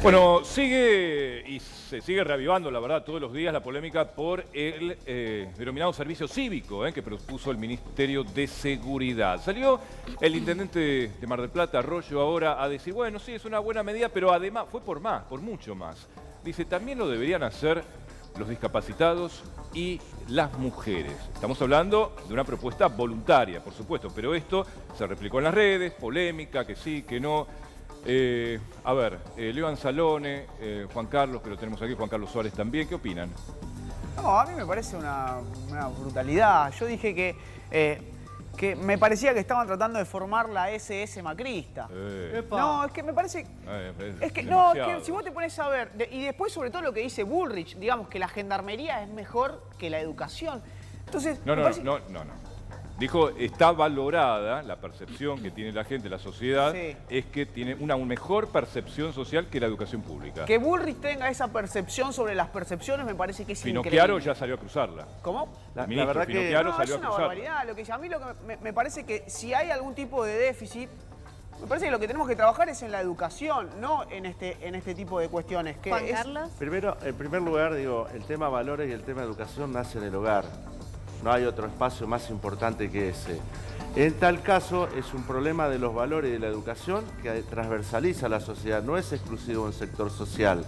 Bueno, sigue y se sigue reavivando, la verdad, todos los días la polémica por el denominado servicio cívico que propuso el Ministerio de Seguridad. Salió el intendente de Mar del Plata, Arroyo, ahora a decir, bueno, sí, es una buena medida, pero además fue por más, por mucho más. Dice, también lo deberían hacer los discapacitados y las mujeres. Estamos hablando de una propuesta voluntaria, por supuesto, pero esto se replicó en las redes, polémica, que sí, que no. A ver, Leo Anzalone, Juan Carlos, que lo tenemos aquí, Juan Carlos Suárez también, ¿qué opinan? No, a mí me parece una brutalidad. Yo dije que me parecía que estaban tratando de formar la SS macrista. No, es que me parece... es que si vos te pones a ver, y después sobre todo lo que dice Bullrich, digamos que la gendarmería es mejor que la educación. Entonces, No. Dijo, está valorada la percepción que tiene la gente, la sociedad, sí, es que tiene una mejor percepción social que la educación pública. Que Bullrich tenga esa percepción sobre las percepciones me parece que es increíble. Finocchiaro ya salió a cruzarla. ¿Cómo? La verdad que Finocchiaro salió a cruzarla. Es una barbaridad lo que dice. A mí lo que me parece que si hay algún tipo de déficit, me parece que lo que tenemos que trabajar es en la educación, no en este tipo de cuestiones. Juan Carlos. Primero, en primer lugar, digo, el tema valores y el tema educación nace en el hogar. No hay otro espacio más importante que ese. En tal caso, es un problema de los valores y de la educación que transversaliza la sociedad, no es exclusivo de un sector social.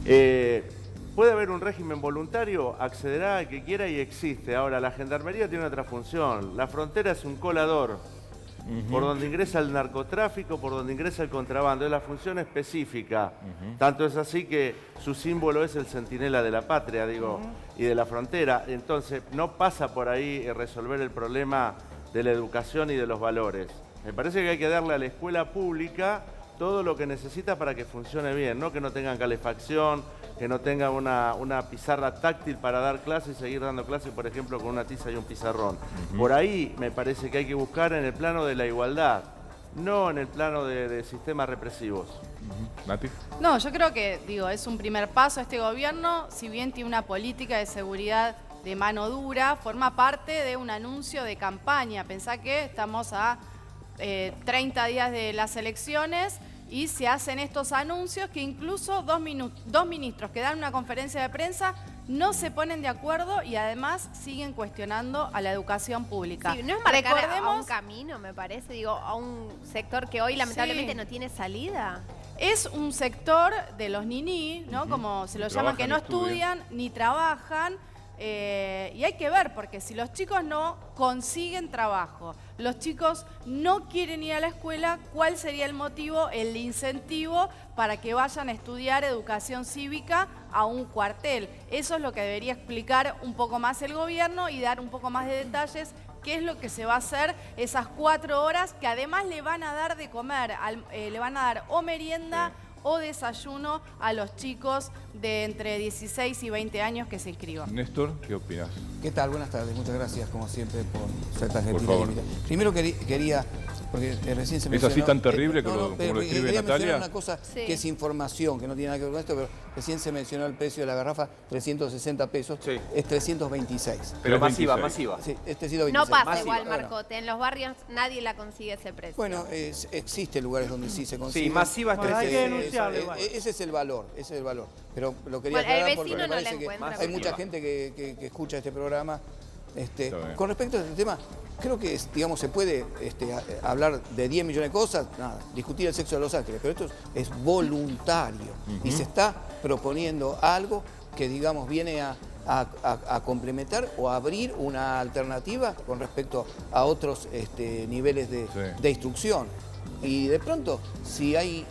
Puede haber un régimen voluntario, accederá al que quiera y existe. Ahora, la gendarmería tiene otra función. La frontera es un colador, por donde ingresa el narcotráfico, por donde ingresa el contrabando. Es la función específica. Tanto es así que su símbolo es el centinela de la patria, digo, y de la frontera. Entonces, no pasa por ahí resolver el problema de la educación y de los valores. Me parece que hay que darle a la escuela pública todo lo que necesita para que funcione bien, no que no tengan calefacción, que no tenga una pizarra táctil para dar clases y seguir dando clases, por ejemplo, con una tiza y un pizarrón. Por ahí me parece que hay que buscar en el plano de la igualdad, no en el plano de sistemas represivos. ¿Nati? No, yo creo que, es un primer paso. Este gobierno, si bien tiene una política de seguridad de mano dura, forma parte de un anuncio de campaña. Pensá que estamos a 30 días de las elecciones y se hacen estos anuncios que incluso dos ministros que dan una conferencia de prensa no se ponen de acuerdo y además siguen cuestionando a la educación pública. Sí, no es marcar a un camino, me parece, a un sector que hoy lamentablemente no tiene salida. Es un sector de los niní, ¿no? Como se lo llaman, que no estudian ni trabajan. Y hay que ver, porque si los chicos no consiguen trabajo, los chicos no quieren ir a la escuela, ¿cuál sería el motivo, el incentivo para que vayan a estudiar educación cívica a un cuartel? Eso es lo que debería explicar un poco más el gobierno y dar un poco más de detalles. ¿Qué es lo que se va a hacer esas 4 horas que además le van a dar de comer? Le van a dar o merienda o desayuno a los chicos de entre 16 y 20 años que se inscriban. Néstor, ¿qué opinas? ¿Qué tal? Buenas tardes. Muchas gracias, como siempre, por ser tan gentil. Por favor. Primero quería, porque recién se mencionó... ¿Es así tan terrible como lo escribe quería Natalia? mencionar una cosa que es información, que no tiene nada que ver con esto, pero recién se mencionó el precio de la garrafa, 360 pesos, es 326. Pero masiva. Sí, es 326. No pasa masiva. igual, Marcote. En los barrios nadie la consigue ese precio. Bueno, existe lugares donde sí se consigue. Sí, masiva es 360. Ese es el valor, Pero lo quería aclarar porque me parece que hay mucha gente que escucha este programa. Con respecto a este tema, creo que se puede hablar de 10 millones de cosas, discutir el sexo de Los Ángeles, pero esto es voluntario y se está proponiendo algo que viene a complementar o a abrir una alternativa con respecto a otros niveles de instrucción. Y de pronto, si hay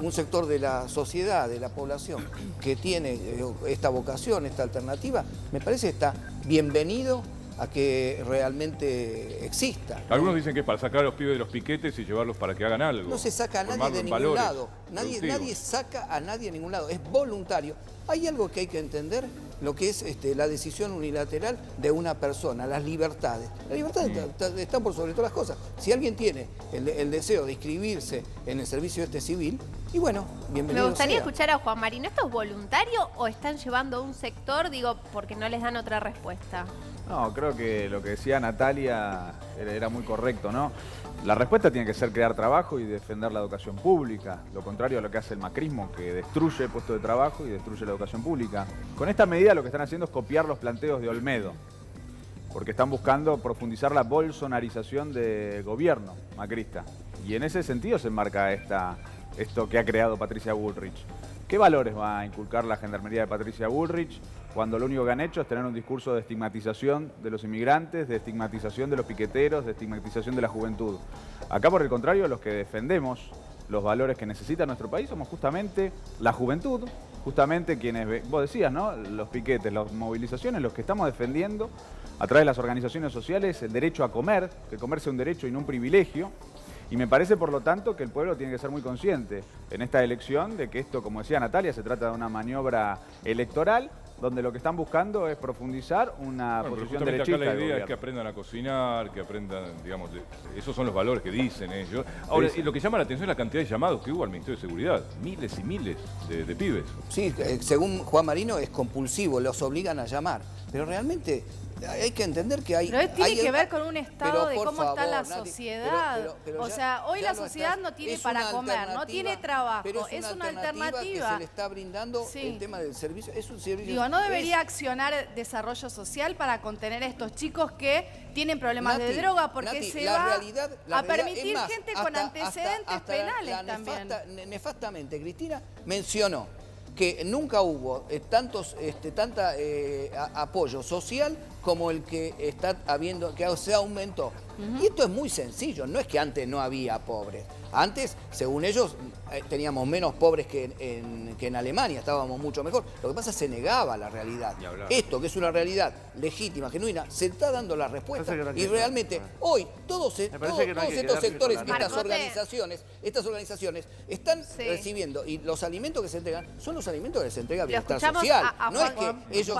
un sector de la sociedad, de la población, que tiene esta vocación, esta alternativa, me parece que está bienvenido a que realmente exista. Algunos dicen que es para sacar a los pibes de los piquetes y llevarlos para que hagan algo. No se saca a nadie de ningún lado. Nadie saca a nadie de ningún lado. Es voluntario. Hay algo que hay que entender, lo que es la decisión unilateral de una persona, las libertades. Las libertades están por sobre todas las cosas. Si alguien tiene el deseo de inscribirse en el servicio civil, y bueno, bienvenido Me gustaría sea. escuchar a Juan Marino. ¿Esto es voluntario o están llevando a un sector, porque no les dan otra respuesta? No, creo que lo que decía Natalia era muy correcto, ¿no? La respuesta tiene que ser crear trabajo y defender la educación pública, lo contrario a lo que hace el macrismo, que destruye puestos de trabajo y destruye la educación pública. Con esta medida lo que están haciendo es copiar los planteos de Olmedo, porque están buscando profundizar la bolsonarización del gobierno macrista. Y en ese sentido se enmarca esto que ha creado Patricia Bullrich. ¿Qué valores va a inculcar la gendarmería de Patricia Bullrich cuando lo único que han hecho es tener un discurso de estigmatización de los inmigrantes, de estigmatización de los piqueteros, de estigmatización de la juventud? Acá, por el contrario, los que defendemos los valores que necesita nuestro país somos justamente la juventud, justamente quienes, vos decías, ¿no? Los piquetes, las movilizaciones, los que estamos defendiendo a través de las organizaciones sociales el derecho a comer, que comer sea un derecho y no un privilegio. Y me parece, por lo tanto, que el pueblo tiene que ser muy consciente en esta elección de que esto, como decía Natalia, se trata de una maniobra electoral donde lo que están buscando es profundizar una posición derechista. Acá la idea es que aprendan a cocinar, que aprendan, digamos, esos son los valores que dicen ellos. Ahora, y lo que llama la atención es la cantidad de llamados que hubo al Ministerio de Seguridad. Miles y miles de pibes. Sí, según Juan Marino es compulsivo, los obligan a llamar. Pero realmente hay que entender que hay... Pero tiene que ver con un estado de cómo está la sociedad. O sea, hoy la sociedad no tiene para comer, no tiene trabajo. Pero es una alternativa que se le está brindando el tema del servicio. Es un servicio... Digo, ¿no debería accionar desarrollo social para contener a estos chicos que tienen problemas de droga? Porque se va a permitir gente con antecedentes penales también. Nefastamente, Cristina mencionó que nunca hubo tanta apoyo social como el que está habiendo, que se aumentó. Y esto es muy sencillo, no es que antes no había pobres. Antes, según ellos, teníamos menos pobres que en Alemania, estábamos mucho mejor. Lo que pasa es que se negaba la realidad. Esto, que es una realidad legítima, genuina, se está dando la respuesta. Y realmente, hoy, todos estos sectores, estas organizaciones, están recibiendo, y los alimentos que se entregan, son los alimentos que se entrega Bienestar Social. No es que ellos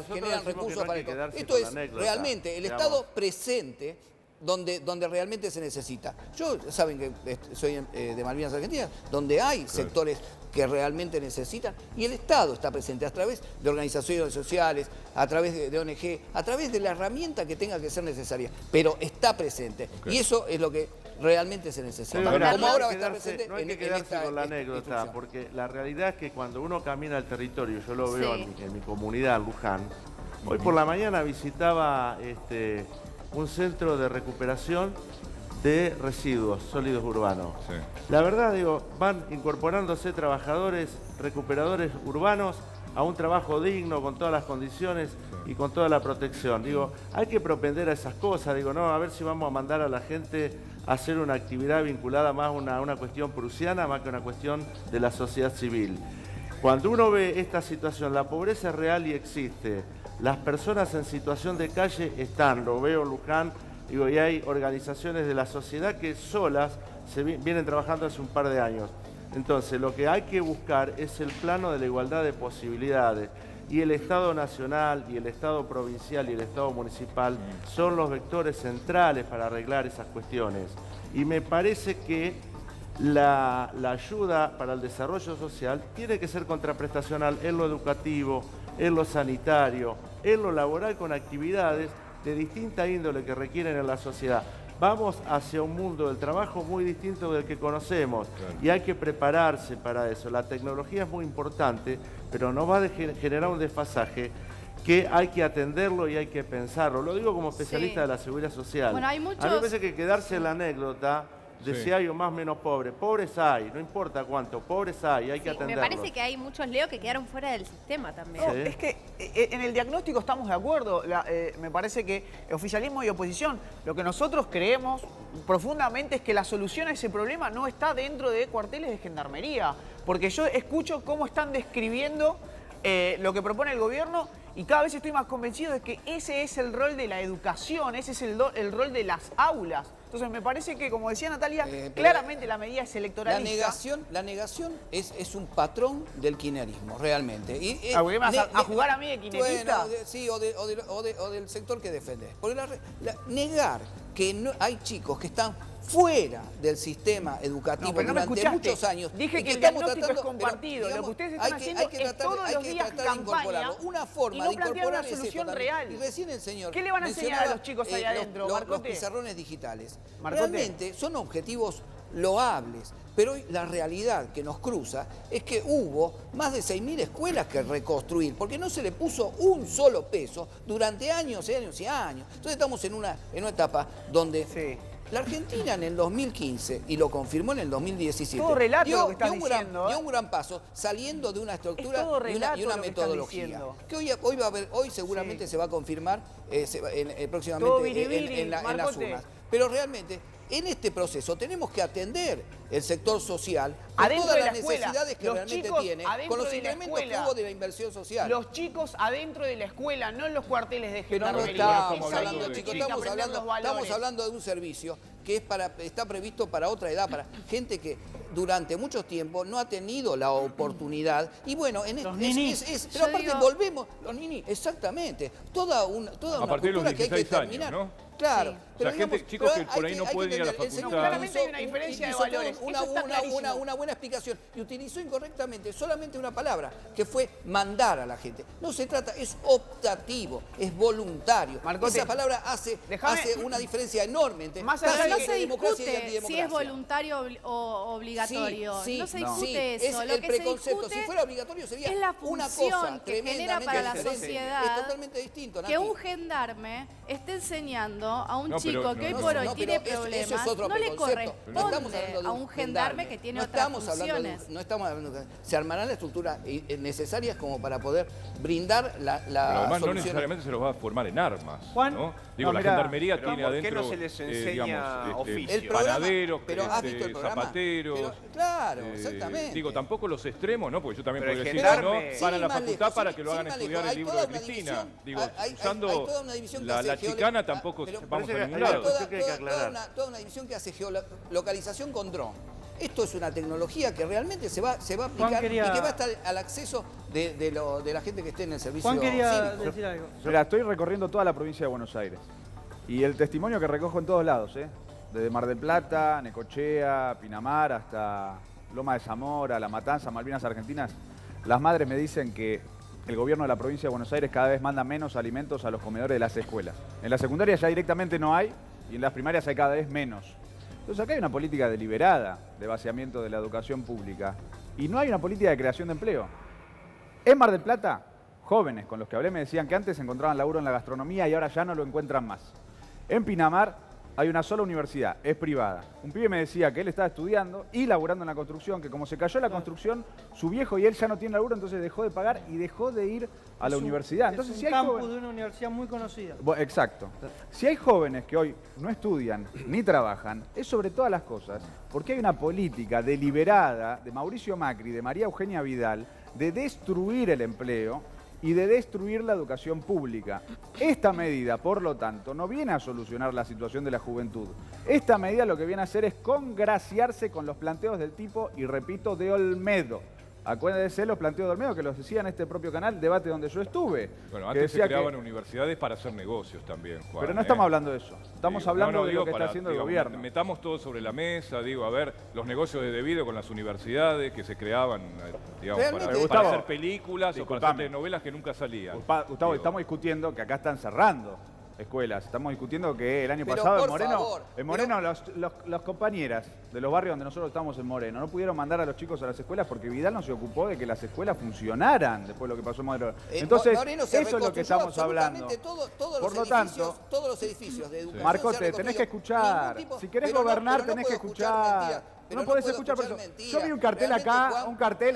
generan recursos para esto. Esto es realmente el Estado presente donde realmente se necesita. Yo, saben que soy de Malvinas Argentinas, donde hay sectores que realmente necesitan, y el Estado está presente a través de organizaciones sociales, a través de ONG, a través de la herramienta que tenga que ser necesaria, pero está presente. Y eso es lo que realmente se necesita. Como ahora va a estar presente. No hay que quedarse con la anécdota, porque la realidad es que cuando uno camina el territorio, yo lo veo en mi comunidad, Luján. Hoy por la mañana visitaba un centro de recuperación de residuos sólidos urbanos. La verdad, digo, van incorporándose trabajadores, recuperadores urbanos a un trabajo digno, con todas las condiciones y con toda la protección. Digo, hay que propender a esas cosas. Digo, no, a ver si vamos a mandar a la gente a hacer una actividad vinculada más a una cuestión prusiana, más que una cuestión de la sociedad civil. Cuando uno ve esta situación, la pobreza es real y existe. Las personas en situación de calle están, lo veo en Luján, digo, y hay organizaciones de la sociedad que solas se vienen trabajando hace un par de años. Entonces, lo que hay que buscar es el plano de la igualdad de posibilidades. Y el Estado nacional, y el Estado provincial, y el Estado municipal son los vectores centrales para arreglar esas cuestiones. Y me parece que la ayuda para el desarrollo social tiene que ser contraprestacional en lo educativo, en lo sanitario, en lo laboral, con actividades de distinta índole que requieren en la sociedad. Vamos hacia un mundo del trabajo muy distinto del que conocemos y hay que prepararse para eso. La tecnología es muy importante, pero nos va a generar un desfasaje que hay que atenderlo y hay que pensarlo. Lo digo como especialista de la seguridad social. Bueno, hay muchos... A mí me parece que quedarse en la anécdota de si hay o más o menos pobres. Pobres hay, no importa cuánto, pobres hay que atenderlos. Me parece que hay muchos, Leo, que quedaron fuera del sistema también. No, es que en el diagnóstico estamos de acuerdo. Me parece que oficialismo y oposición, lo que nosotros creemos profundamente es que la solución a ese problema no está dentro de cuarteles de gendarmería. Porque yo escucho cómo están describiendo lo que propone el gobierno y cada vez estoy más convencido de que ese es el rol de la educación, ese es el rol de las aulas. Entonces me parece que, como decía Natalia, claramente la medida es electoralista. La negación es un patrón del kirchnerismo, realmente. ¿Qué vas a jugar a mí de kirchnerista? Bueno, sí, o del sector que defendés. Porque negar que no, hay chicos que están fuera del sistema educativo durante muchos años. Dije que el diagnóstico es compartido. Pero, digamos, lo que ustedes están haciendo es todos los días campaña una forma y no de incorporar una solución real. Y recién el señor ¿qué le van a enseñar a los chicos ahí adentro, los pizarrones digitales. Realmente son objetivos loables, pero hoy la realidad que nos cruza es que hubo más de 6.000 escuelas que reconstruir, porque no se le puso un solo peso durante años y años y años. Entonces estamos en una etapa donde la Argentina en el 2015, y lo confirmó en el 2017, todo relato dio, lo que estás dio un gran paso saliendo de una estructura y una metodología. Que hoy seguramente se va a confirmar próximamente en las urnas. Pero realmente en este proceso tenemos que atender el sector social con todas las necesidades que realmente tiene, con los incrementos que hubo de la inversión social. Los chicos adentro de la escuela, no en los cuarteles de gendarmería. Pero no estamos hablando de chicos, estamos hablando de un servicio que está previsto para otra edad, para gente que durante mucho tiempo no ha tenido la oportunidad. Y bueno, pero aparte volvemos, los ninis, exactamente, toda una cultura que hay que terminar. Años, ¿no? Claro, pero digamos, chicos que por ahí no pueden ir a la facultad. Claramente hay una diferencia de valores. Una buena explicación. Y utilizó incorrectamente solamente una palabra, que fue mandar a la gente. No se trata, es optativo, es voluntario. Esa palabra hace una diferencia enorme entre no se discute si es voluntario o obligatorio. No se discute eso. Es el preconcepto. Si fuera obligatorio sería una cosa que genera para la sociedad. Es totalmente distinto, que un gendarme esté enseñando a un chico que hoy por hoy tiene problemas, no le corresponde a un gendarme que tiene otras funciones. No estamos hablando de... Se armarán las estructuras necesarias como para poder brindar la pero además solución. No necesariamente se los va a formar en armas, Juan, ¿no? Digo, la gendarmería tiene ¿por adentro, qué no se les enseña oficio? Panaderos, zapateros. Claro, exactamente. Digo, tampoco los extremos, ¿no? Porque yo también podría decir, no, van a la facultad para que lo hagan estudiar el libro de Cristina. Digo, usando la chicana tampoco vamos a ningún lado. Toda una división que hace geolocalización con dron. Esto es una tecnología que realmente se va a aplicar y que va a estar al acceso de la gente que esté en el servicio Juan quería cívico. decir algo. Mira, estoy recorriendo toda la provincia de Buenos Aires. Y el testimonio que recojo en todos lados, desde Mar del Plata, Necochea, Pinamar, hasta Loma de Zamora, La Matanza, Malvinas Argentinas, las madres me dicen que el gobierno de la provincia de Buenos Aires cada vez manda menos alimentos a los comedores de las escuelas. En la secundaria ya directamente no hay y en las primarias hay cada vez menos. Entonces acá hay una política deliberada de vaciamiento de la educación pública y no hay una política de creación de empleo. En Mar del Plata, jóvenes con los que hablé me decían que antes encontraban laburo en la gastronomía y ahora ya no lo encuentran más. En Pinamar hay una sola universidad, es privada. Un pibe me decía que él estaba estudiando y laburando en la construcción, que como se cayó la construcción, su viejo y él ya no tienen laburo, entonces dejó de pagar y dejó de ir a la universidad. Entonces, es un campus de una universidad muy conocida. Exacto. Si hay jóvenes que hoy no estudian ni trabajan, es sobre todas las cosas, porque hay una política deliberada de Mauricio Macri, de María Eugenia Vidal, de destruir el empleo y de destruir la educación pública. Esta medida, por lo tanto, no viene a solucionar la situación de la juventud. Esta medida lo que viene a hacer es congraciarse con los planteos del tipo, y repito, de Olmedo. Acuérdense los planteos de Olmedo, que los decía en este propio canal, debate donde yo estuve. Bueno, antes se creaban universidades para hacer negocios también, Juan. Pero no estamos hablando de eso. Estamos hablando de lo que está haciendo el gobierno. Metamos todo sobre la mesa, a ver, los negocios de debido con las universidades que se creaban, digamos, para hacer películas o para hacer telenovelas que nunca salían. Gustavo, estamos discutiendo que acá están cerrando escuelas. Estamos discutiendo que el año pasado en Moreno las compañeras de los barrios donde nosotros estamos en Moreno no pudieron mandar a los chicos a las escuelas porque Vidal no se ocupó de que las escuelas funcionaran después de lo que pasó en Moreno. Entonces, eso es lo que estamos hablando. Por lo tanto, todos los edificios de educación. Marcote, tenés que escuchar. Si querés gobernar, tenés que escuchar. No podés escuchar por eso. Yo vi un cartel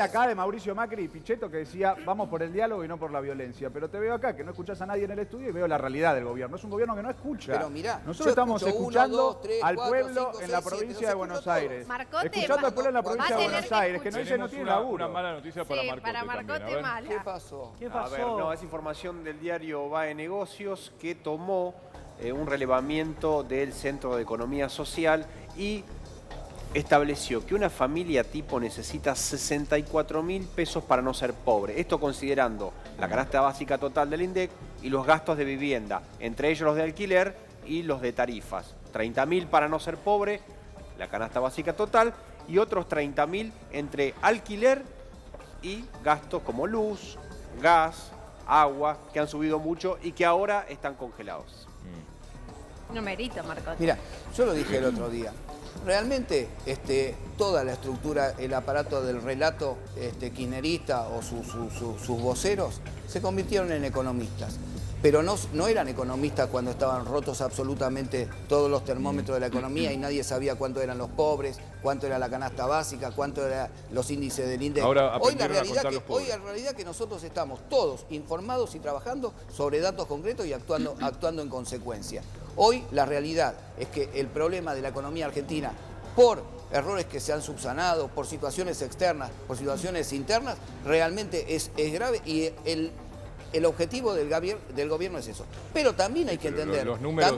acá de Mauricio Macri y Pichetto que decía vamos por el diálogo y no por la violencia. Pero te veo acá que no escuchás a nadie en el estudio y veo la realidad del gobierno. Es un gobierno que no escucha. Pero mirá, nosotros estamos escuchando al pueblo en la provincia de Buenos Aires. Escuchando al pueblo en la provincia de Buenos Aires que no dice no tiene laburo. Una mala noticia para Marcote. Para Marcote mala. ¿Qué pasó? A ver, no, es información del diario VAE Negocios que tomó un relevamiento del Centro de Economía Social y estableció que una familia tipo necesita 64.000 pesos para no ser pobre. Esto considerando la canasta básica total del INDEC y los gastos de vivienda, entre ellos los de alquiler y los de tarifas. 30.000 para no ser pobre, la canasta básica total, y otros 30.000 entre alquiler y gastos como luz, gas, agua, que han subido mucho y que ahora están congelados. Numerito, Marcote. Mira, yo lo dije el otro día. Realmente toda la estructura, el aparato del relato kirchnerista o sus voceros se convirtieron en economistas. Pero no eran economistas cuando estaban rotos absolutamente todos los termómetros de la economía y nadie sabía cuánto eran los pobres, cuánto era la canasta básica, cuánto eran los índices del INDEC. Hoy la realidad que nosotros estamos todos informados y trabajando sobre datos concretos y actuando en consecuencia. Hoy la realidad es que el problema de la economía argentina, por errores que se han subsanado, por situaciones externas, por situaciones internas, realmente es grave y el objetivo del gobierno es eso. Pero también hay que entender... Los números...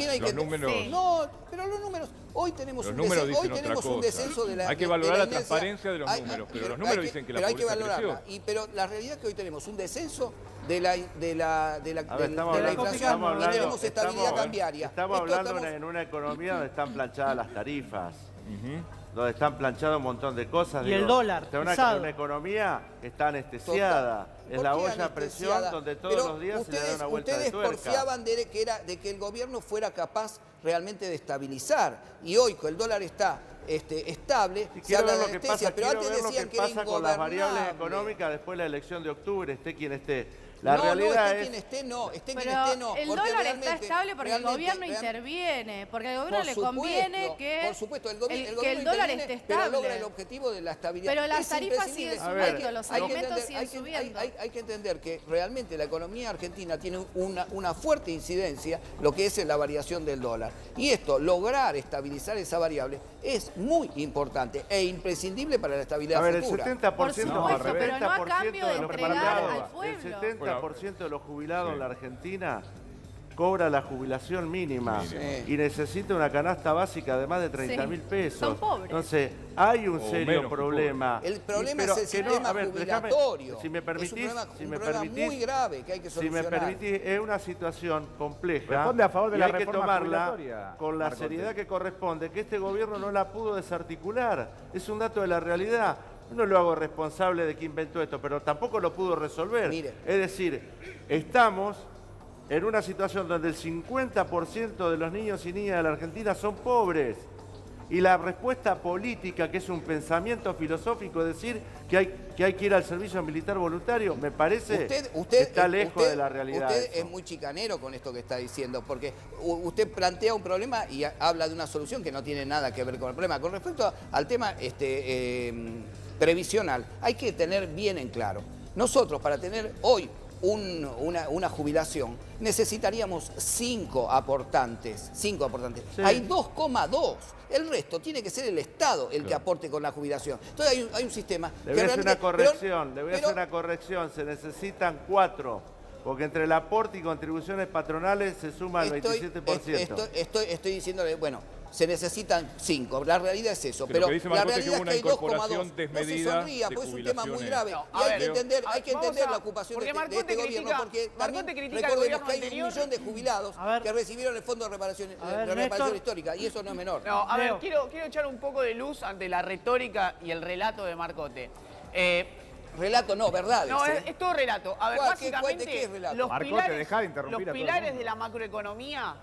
No, pero los números... Hoy tenemos un descenso de la... Hay que valorar la transparencia de los números, pero los números dicen que la pobreza creció. Pero la realidad es que hoy tenemos un descenso de la inflación y tenemos estabilidad cambiaria. Estamos hablando en una economía donde están planchadas las tarifas. Donde están planchados un montón de cosas. Y el dólar, una economía está anestesiada. Es la olla a presión donde todos los días se le da una vuelta de tuerca. Ustedes porfiaban de que el gobierno fuera capaz realmente de estabilizar. Y hoy, que el dólar está estable, se habla de anestesia. Pero antes decían que era ingobernable. Pasa con las variables económicas después de la elección de octubre, esté quien esté. La realidad es... quien esté no. El dólar está estable porque el gobierno interviene, porque al gobierno le conviene que el dólar esté estable. Pero logra el objetivo de la estabilidad. Pero las tarifas siguen subiendo, los alimentos siguen subiendo. Hay que entender que realmente la economía argentina tiene una fuerte incidencia lo que es la variación del dólar. Y esto, lograr estabilizar esa variable, es muy importante e imprescindible para la estabilidad futura. El 70%, por supuesto, pero no a cambio de entregar al pueblo. El 70% de los jubilados en la Argentina cobra la jubilación mínima y necesita una canasta básica de más de 30.000 pesos. Son pobres. Entonces, hay un serio problema. El problema es el sistema jubilatorio. Si me permitís, es un problema muy grave que hay que solucionar. Si me permitís, es una situación compleja. Responde a favor de la hay que reforma tomarla jubilatoria, con la seriedad que corresponde, que este gobierno no la pudo desarticular. Es un dato de la realidad. No lo hago responsable de que inventó esto, pero tampoco lo pudo resolver. Mire. Es decir, estamos en una situación donde el 50% de los niños y niñas de la Argentina son pobres. Y la respuesta política, que es un pensamiento filosófico, es decir, que hay que ir al servicio militar voluntario, me parece está lejos de la realidad. Usted es muy chicanero con esto que está diciendo, porque usted plantea un problema y habla de una solución que no tiene nada que ver con el problema. Con respecto al tema previsional, hay que tener bien en claro. Nosotros, para tener hoy una jubilación, necesitaríamos 5 aportantes. Sí. Hay 2,2. El resto tiene que ser el Estado el que aporte con la jubilación. Entonces hay un sistema Le voy a hacer una corrección. Se necesitan 4. Porque entre el aporte y contribuciones patronales se suma el 27%. Estoy diciéndole, bueno, se necesitan 5. La realidad es eso. Pero la realidad es que hay 2,2. No se sonría, porque es un tema muy grave. Y hay que entender la ocupación de este gobierno. Porque también recordemos que hay 1 millón de jubilados que recibieron el Fondo de reparación histórica. Y eso no es menor. No, a ver, quiero echar un poco de luz ante la retórica y el relato de Marcote. Relato no, verdades. No, es todo relato. A ver, básicamente, ¿qué es relato? los pilares de la macroeconomía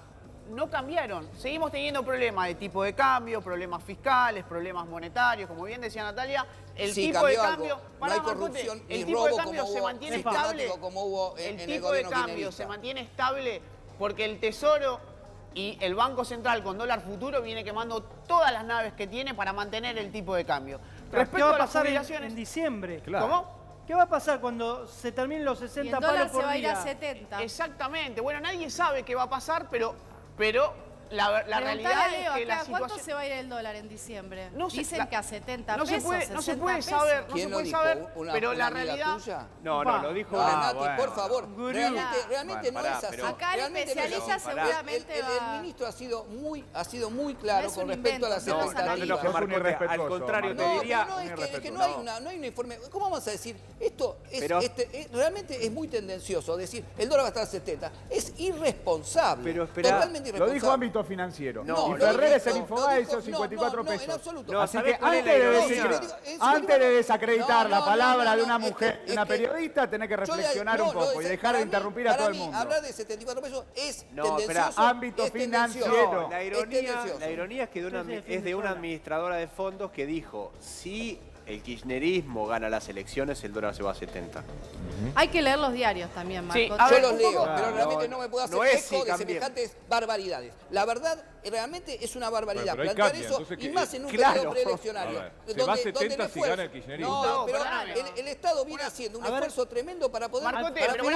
no cambiaron. Seguimos teniendo problemas de tipo de cambio, problemas fiscales, problemas monetarios, como bien decía Natalia. El tipo de cambio, no hay corrupción el ni tipo robo de cambio se mantiene estable. Como hubo el tipo de cambio se mantiene estable porque el Tesoro y el Banco Central con dólar futuro viene quemando todas las naves que tiene para mantener el tipo de cambio. ¿Qué va a pasar en diciembre? Claro. ¿Cómo? ¿Qué va a pasar cuando se terminen los 60 palos por día? Y el dólar se va a ir a 70. Exactamente. Bueno, nadie sabe qué va a pasar, pero la realidad es que la situación... ¿Cuánto se va a ir el dólar en diciembre? Dicen que a 70 no pesos, no se puede saber, pero la realidad... No, lo dijo Nati, por favor. Realmente no es así. Acá el especialista seguramente el ministro ha sido muy claro con respecto a las expectativas. Al contrario, te diría... No, es que no hay un informe. ¿Cómo vamos a decir? Esto realmente es muy tendencioso. Decir, el dólar va a estar a 70. Es irresponsable. Pero espera, totalmente irresponsable. Lo dijo ámbito ámbito financiero. No, y Ferrer es el no, Infobae, no, hizo 54 pesos. en absoluto. No, así que antes de desacreditar la palabra de una mujer, de una periodista, tenés que reflexionar un poco y dejar de interrumpir a todo el mundo. Hablar de 74 pesos es tendencioso. Ámbito financiero. La ironía es que es de una administradora de fondos que dijo, si el kirchnerismo gana las elecciones, el dólar se va a 70. Hay que leer los diarios también, Marco. Sí, yo los leo, pero realmente no me puedo hacer eco de semejantes barbaridades. La verdad, realmente es una barbaridad plantear eso, y más en un periodo preeleccionario. Se va a 70 si gana el kirchnerismo. No, pero el Estado viene haciendo un esfuerzo tremendo para poder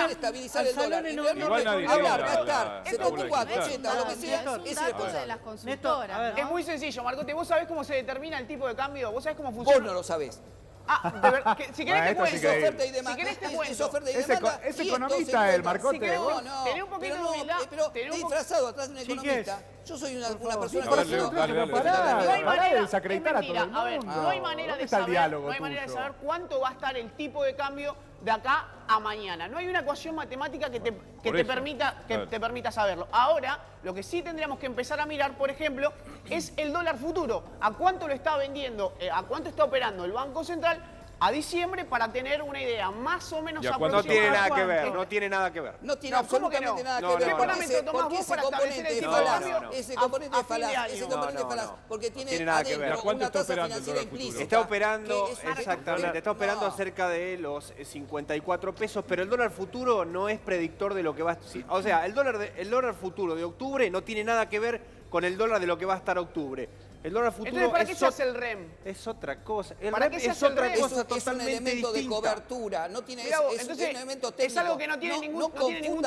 estabilizar el dólar. Y realmente hablar, gastar 74, 80 o lo que sea, es irresponsable. Es muy sencillo, Marcote. ¿Vos sabés cómo se determina el tipo de cambio? ¿Vos sabés cómo funciona? Vos no lo sabés. De verdad, si querés te cuento. Oferta y demanda. Si querés te cuento. Es economista el Marcote. Tenés un poquito de humildad. Pero disfrazado atrás de un economista. Yo soy una persona que pará de desacreditar a todo el mundo. A ver, no hay manera de saber cuánto va a estar el tipo de cambio de acá a mañana. No hay una ecuación matemática que te permita saberlo. Ahora, lo que sí tendríamos que empezar a mirar, por ejemplo, es el dólar futuro. ¿A cuánto lo está vendiendo, a cuánto está operando el Banco Central a diciembre para tener una idea más o menos aproximada? No tiene nada que ver, no tiene nada que ver. No tiene absolutamente nada que ver. ¿Qué parámetro tomás vos para establecer el tipo de cambio? Ese componente es falaz, porque tiene adentro una tasa financiera implícita. Está operando, exactamente, está operando cerca de los 54 pesos, pero el dólar futuro no es predictor de lo que va a... O sea, el dólar futuro de octubre no tiene nada que ver con el dólar de lo que va a estar octubre. El dólar futuro. Entonces, ¿para qué se hace el REM? Es otra cosa. ¿Para qué se hace el REM? Es un elemento de cobertura. No tiene, es un elemento técnico. Es algo que no tiene ningún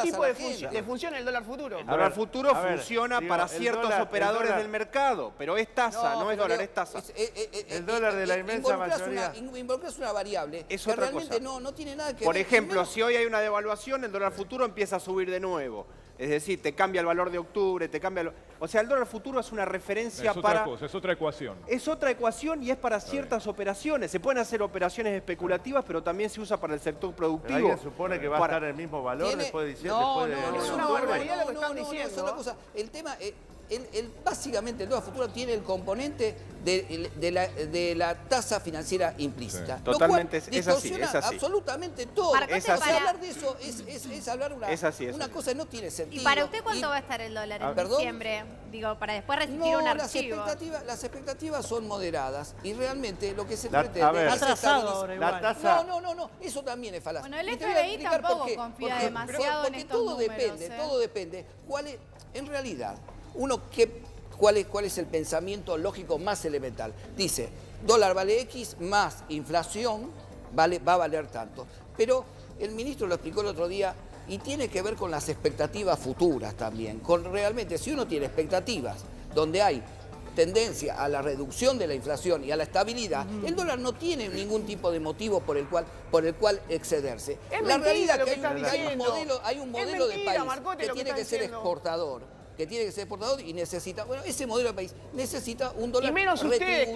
tipo de función el dólar futuro. El dólar futuro funciona para ciertos operadores del mercado, pero es tasa, no es dólar, es tasa. El dólar de la inmensa mayoría. Involucras una variable es que otra realmente cosa. no tiene nada que ver. Por ejemplo, si hoy hay una devaluación, el dólar futuro empieza a subir de nuevo. Es decir, te cambia el valor de octubre, te cambia... O sea, el dólar futuro es una referencia para... Es otra ecuación. Es otra ecuación y es para ciertas operaciones. Se pueden hacer operaciones especulativas, pero también se usa para el sector productivo. ¿Alguien supone que va a estar el mismo valor después de diciembre? No, es una barbaridad lo que están diciendo. Es una cosa. El tema... básicamente el dólar futuro tiene el componente de la tasa financiera implícita. Sí. Totalmente, es así. Absolutamente todo. Hablar de eso es hablar una cosa que no tiene sentido. ¿Y para usted cuánto va a estar el dólar en diciembre? Digo, para después resistir un archivo. Las expectativas son moderadas y realmente lo que se pretende es la tasa. No, eso también es falaz. Bueno, el FBI tampoco confía demasiado en estos números. Todo depende. En realidad, ¿cuál es el pensamiento lógico más elemental? Dice, dólar vale X más inflación va a valer tanto. Pero el ministro lo explicó el otro día y tiene que ver con las expectativas futuras también. Realmente, si uno tiene expectativas donde hay tendencia a la reducción de la inflación y a la estabilidad, el dólar no tiene ningún tipo de motivo por el cual excederse. La realidad es que hay un modelo de país que tiene que ser exportador. Y necesita, ese modelo de país necesita un dólar y menos ustedes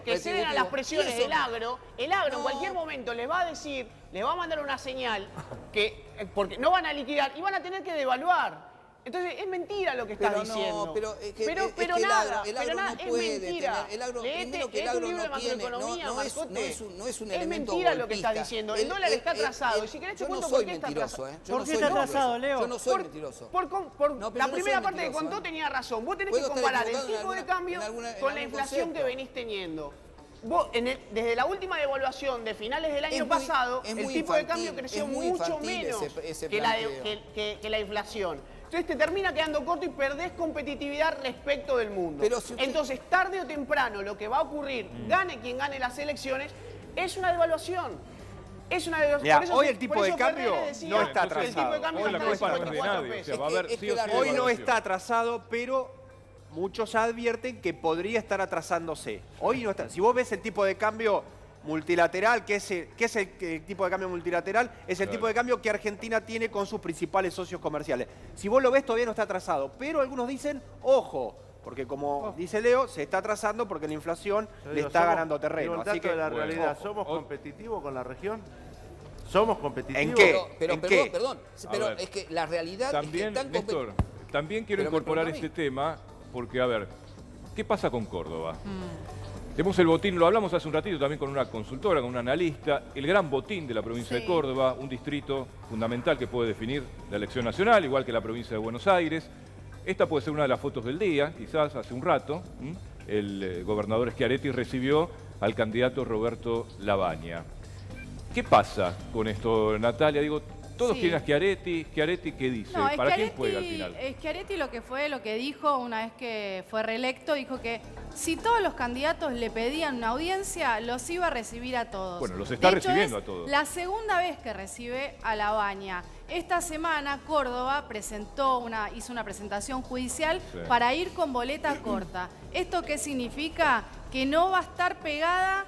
que ceden a las presiones del agro. El agro en cualquier momento les va a decir, les va a mandar una señal porque no van a liquidar y van a tener que devaluar. Entonces es mentira lo que estás diciendo. Pero nada, no puede tener, el agro, primero que el agro no tiene, no es un elemento mentira lo que estás diciendo. El dólar está atrasado. Y si querés te cuento por qué está atrasado. ¿Por qué está atrasado, Leo? Yo no soy mentiroso. La primera parte que contó tenía razón. Vos tenés que comparar el tipo de cambio con la inflación que venís teniendo. Vos, desde la última devaluación de finales del año pasado, el tipo de cambio creció mucho menos que la inflación. Entonces te termina quedando corto y perdés competitividad respecto del mundo. Entonces, tarde o temprano, lo que va a ocurrir, gane quien gane las elecciones, es una devaluación. Mirá, hoy el tipo de cambio no está atrasado. El tipo de cambio está a 54 pesos. Hoy no está atrasado, pero muchos advierten que podría estar atrasándose. Hoy no está. Si vos ves el tipo de cambio multilateral, ¿qué es el tipo de cambio multilateral? Es el tipo de cambio que Argentina tiene con sus principales socios comerciales. Si vos lo ves, todavía no está atrasado. Pero algunos dicen, ojo, porque como dice Leo, se está atrasando porque la inflación le está ganando terreno. Así que, la realidad, ¿somos competitivos con la región? ¿Somos competitivos? ¿En qué? Perdón. Pero es que la realidad también, es que Néstor, también quiero incorporar este tema porque, a ver, ¿qué pasa con Córdoba? Tenemos el botín, lo hablamos hace un ratito también con una consultora, con un analista, el gran botín de la provincia de Córdoba, un distrito fundamental que puede definir la elección nacional, igual que la provincia de Buenos Aires. Esta puede ser una de las fotos del día, quizás hace un rato. El gobernador Schiaretti recibió al candidato Roberto Lavagna. ¿Qué pasa con esto, Natalia? Digo, todos quieren a Schiaretti. ¿Schiaretti qué dice? No, ¿Para quién juega al final? Schiaretti lo que dijo una vez que fue reelecto, dijo que si todos los candidatos le pedían una audiencia, los iba a recibir a todos. Bueno, los está recibiendo a todos. La segunda vez que recibe a Lavagna. Esta semana Córdoba hizo una presentación judicial para ir con boleta corta. ¿Esto qué significa? Que no va a estar pegada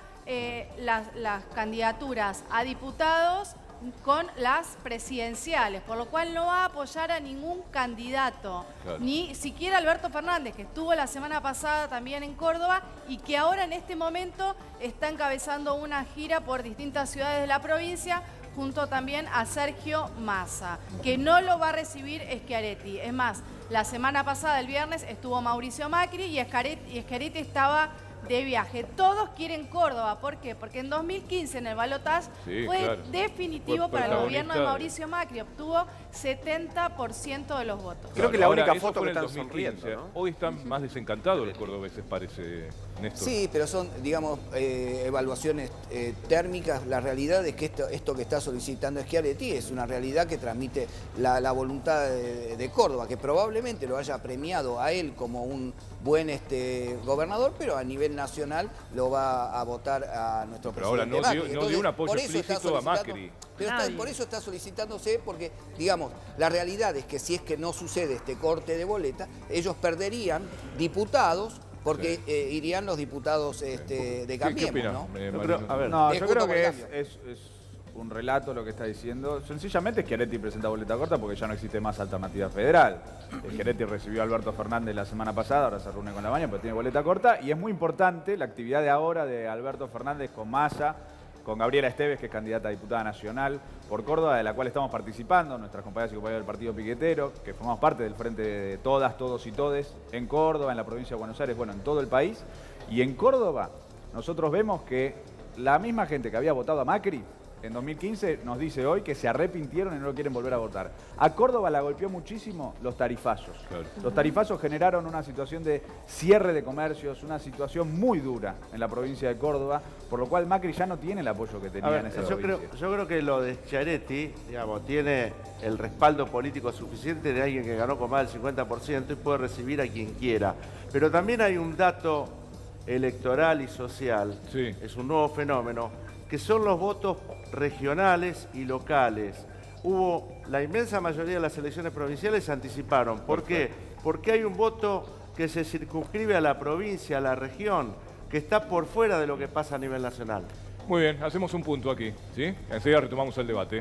las candidaturas a diputados con las presidenciales, por lo cual no va a apoyar a ningún candidato, ni siquiera Alberto Fernández, que estuvo la semana pasada también en Córdoba y que ahora en este momento está encabezando una gira por distintas ciudades de la provincia, junto también a Sergio Massa, que no lo va a recibir Schiaretti. Es más, la semana pasada, el viernes, estuvo Mauricio Macri y Schiaretti estaba de viaje. Todos quieren Córdoba. ¿Por qué? Porque en 2015 en el balotaje fue definitivo para el gobierno de Mauricio Macri. Obtuvo 70% de los votos. Creo que la única foto que están sonriendo, ¿no? Hoy están más desencantados los cordobeses, parece, Néstor. Sí, pero son, digamos, evaluaciones térmicas. La realidad es que esto que está solicitando Schiaretti es una realidad que transmite la voluntad de Córdoba, que probablemente lo haya premiado a él como un buen gobernador, pero a nivel nacional lo va a votar a nuestro presidente. Pero ahora no dio un apoyo explícito a Macri. Pero por eso está solicitándose, porque, digamos, la realidad es que si es que no sucede este corte de boleta, ellos perderían diputados, porque irían los diputados de Cambiemos, ¿no? Yo creo que es un relato lo que está diciendo. Sencillamente Schiaretti presenta boleta corta porque ya no existe más alternativa federal. Schiaretti recibió a Alberto Fernández la semana pasada, ahora se reúne con Lavagna, pero tiene boleta corta. Y es muy importante la actividad de ahora de Alberto Fernández con Massa, con Gabriela Esteves, que es candidata a diputada nacional por Córdoba, de la cual estamos participando, nuestras compañeras y compañeros del Partido Piquetero, que formamos parte del Frente de Todas, Todos y Todes, en Córdoba, en la provincia de Buenos Aires, bueno, en todo el país. Y en Córdoba nosotros vemos que la misma gente que había votado a Macri en 2015 nos dice hoy que se arrepintieron y no lo quieren volver a votar. A Córdoba la golpeó muchísimo los tarifazos. Los tarifazos generaron una situación de cierre de comercios, una situación muy dura en la provincia de Córdoba, por lo cual Macri ya no tiene el apoyo que tenía en esa provincia. Yo creo que lo de Schiaretti, digamos, tiene el respaldo político suficiente de alguien que ganó con más del 50% y puede recibir a quien quiera. Pero también hay un dato electoral y social, es un nuevo fenómeno, que son los votos regionales y locales. La inmensa mayoría de las elecciones provinciales se anticiparon. ¿Por qué? Porque hay un voto que se circunscribe a la provincia, a la región, que está por fuera de lo que pasa a nivel nacional. Muy bien, hacemos un punto aquí, ¿sí? Enseguida retomamos el debate.